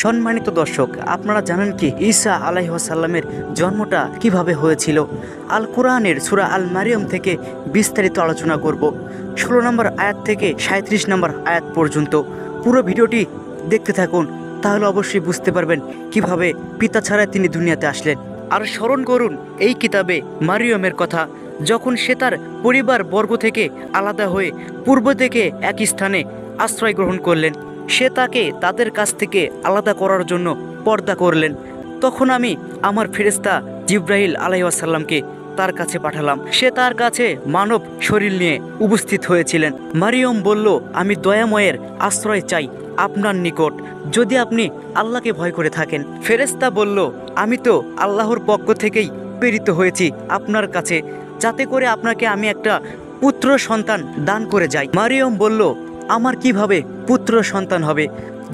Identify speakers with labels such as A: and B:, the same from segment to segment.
A: সম্মানিত দর্শক, আপনারা জানেন কি ঈসা আলাইহিস সালামের জন্মটা কিভাবে হয়েছিল? আল কোরআনের সূরা আল মারিয়াম থেকে বিস্তারিত আলোচনা করব। 16 নম্বর আয়াত থেকে 37 নম্বর আয়াত পর্যন্ত পুরো ভিডিওটি দেখতে থাকুন, তাহলে অবশ্যই বুঝতে পারবেন কিভাবে পিতা ছাড়া তিনি দুনিয়াতে আসলেন। আর স্মরণ করুন এই কিতাবে মারিয়মের কথা, যখন সে তার পরিবার বর্গ থেকে আলাদা হয়ে পূর্ব থেকে এক স্থানে আশ্রয় গ্রহণ করলেন। সে তাকে তাদের কাছ থেকে আলাদা করার জন্য পর্দা করলেন। তখন আমি আমার ফেরেশতা জিব্রাইল আলাইহিস সালামকে তার কাছে পাঠালাম। সে তার কাছে মানব শরীর নিয়ে উপস্থিত হয়েছিলেন। মারিয়ম বলল, আমি দয়াময়ের আশ্রয় চাই আপনার নিকট, যদি আপনি আল্লাহকে ভয় করে থাকেন। ফেরেশতা বলল, আমি তো আল্লাহর পক্ষ থেকেই প্রেরিত হয়েছি আপনার কাছে, যাতে করে আপনাকে আমি একটা পুত্র সন্তান দান করে যাই। মারিয়ম বলল, আমার কিভাবে পুত্র সন্তান হবে,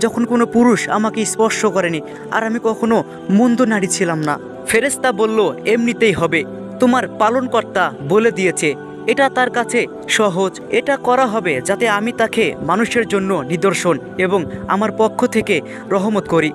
A: যখন কোনো পুরুষ আমাকে স্পর্শ করেনি আর আমি কখনো মন্দ নারী ছিলাম না। ফেরেশতা বলল, এমনিতেই হবে, তোমার পালনকর্তা বলে দিয়েছে, এটা তার কাছে সহজ, এটা করা হবে যাতে আমি তাকে মানুষের জন্য নিদর্শন এবং আমার পক্ষ থেকে রহমত করি।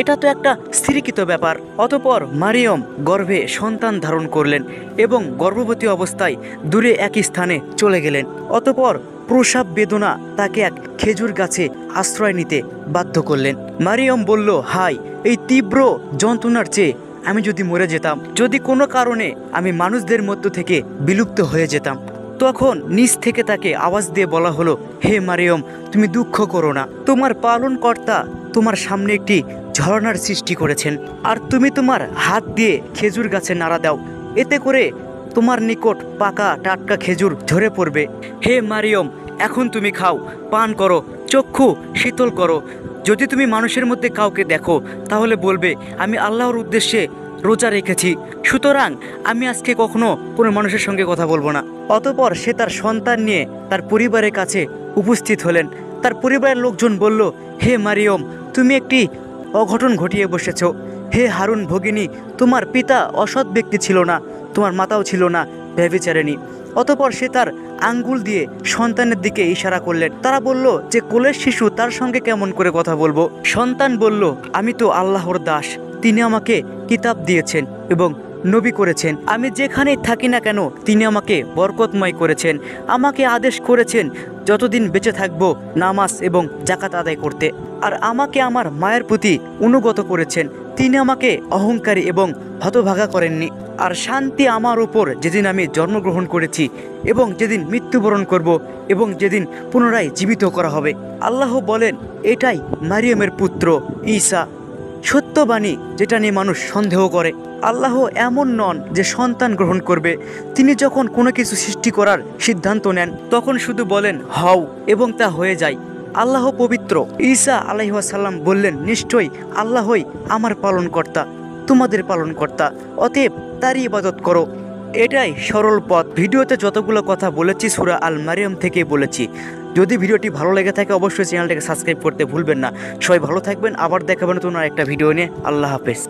A: এটা তো একটা স্থিরীকৃত ব্যাপার। অতঃপর মারিয়ম গর্ভে সন্তান ধারণ করলেন এবং গর্ভবতী অবস্থায় দূরে এক স্থানে চলে গেলেন। অতঃপর প্রসব বেদনা তাকে এক খেজুর গাছে আশ্রয় নিতে বাধ্য করলেন। মারিয়ম বলল, হায়, এই তীব্র যন্ত্রণার চেয়ে আমি যদি মরে যেতাম, যদি কোনো কারণে আমি মানুষদের মধ্য থেকে বিলুপ্ত হয়ে যেতাম। তখন নিচ থেকে তাকে আওয়াজ দিয়ে বলা হলো, হে মারিয়ম, তুমি দুঃখ করো না, তোমার পালনকর্তা তোমার সামনে একটি ঝরনার সৃষ্টি করেছেন, আর তুমি তোমার হাত দিয়ে খেজুর গাছে নাড়া দাও, এতে করে তোমার নিকট পাকা টাটকা খেজুর ঝরে পড়বে। হে মারিয়ম, এখন তুমি খাও, পান করো, চক্ষু শীতল করো। যদি তুমি মানুষের মধ্যে কাউকে দেখো তাহলে বলবে, আমি আল্লাহর উদ্দেশ্যে রোজা রেখেছি, সুতরাং আমি আজকে কখনো কোনো মানুষের সঙ্গে কথা বলবো না। অতঃপর সে তার সন্তান নিয়ে তার পরিবারের কাছে উপস্থিত হলেন। তার পরিবারের লোকজন বলল, হে মারিয়ম, তুমি একটি অঘটন ঘটিয়ে বসেছ। হে হারুন ভগিনী, তোমার পিতা অসৎ ব্যক্তি ছিল না, তোমার মাতাও ছিল না ব্যভিচারিণী। অতঃপর সে তার আঙ্গুল দিয়ে সন্তানের দিকে ইশারা করলেন। তারা বলল যে কোলের শিশু, তার সঙ্গে কেমন করে কথা বলবো? সন্তান বলল, আমি তো আল্লাহর দাস, তিনি আমাকে কিতাব দিয়েছেন এবং নবী করেছেন, আমি যেখানেই থাকি না কেন তিনি আমাকে বরকতময় করেছেন, আমাকে আদেশ করেছেন যতদিন বেঁচে থাকবো নামাজ এবং জাকাত আদায় করতে, আর আমাকে আমার মায়ের প্রতি অনুগত করেছেন, তিনি আমাকে অহংকারী এবং হতভাগা করেননি। আর শান্তি আমার উপর যেদিন আমি জন্মগ্রহণ করেছি এবং যেদিন মৃত্যুবরণ করব এবং যেদিন পুনরায় জীবিত করা হবে। আল্লাহ বলেন, এটাই মারিয়মের পুত্র ঈসা, সত্যবাণী যেটা নিয়ে মানুষ সন্দেহ করে। আল্লাহ এমন নন যে সন্তান গ্রহণ করবে। তিনি যখন কোনো কিছু সৃষ্টি করার সিদ্ধান্ত নেন তখন শুধু বলেন হও এবং তা হয়ে যায়। আল্লাহ পবিত্র। ঈসা আলাইহিস সালাম বললেন, নিশ্চয়ই আল্লাহই আমার পালনকর্তা, তোমাদের পালনকর্তা, অতএব তারই ইবাদত করো। এটাই সরল পথ। ভিডিওতে যতগুলো কথা বলেছি সূরা আল মারিয়াম থেকে বলেছি। যদি ভিডিওটি ভালো লেগে থাকে অবশ্যই চ্যানেলটাকে সাবস্ক্রাইব করতে ভুলবেন না। সবাই ভালো থাকবেন, আবার দেখাবেন নতুন আরেকটা ভিডিও নিয়ে। আল্লাহ হাফেজ।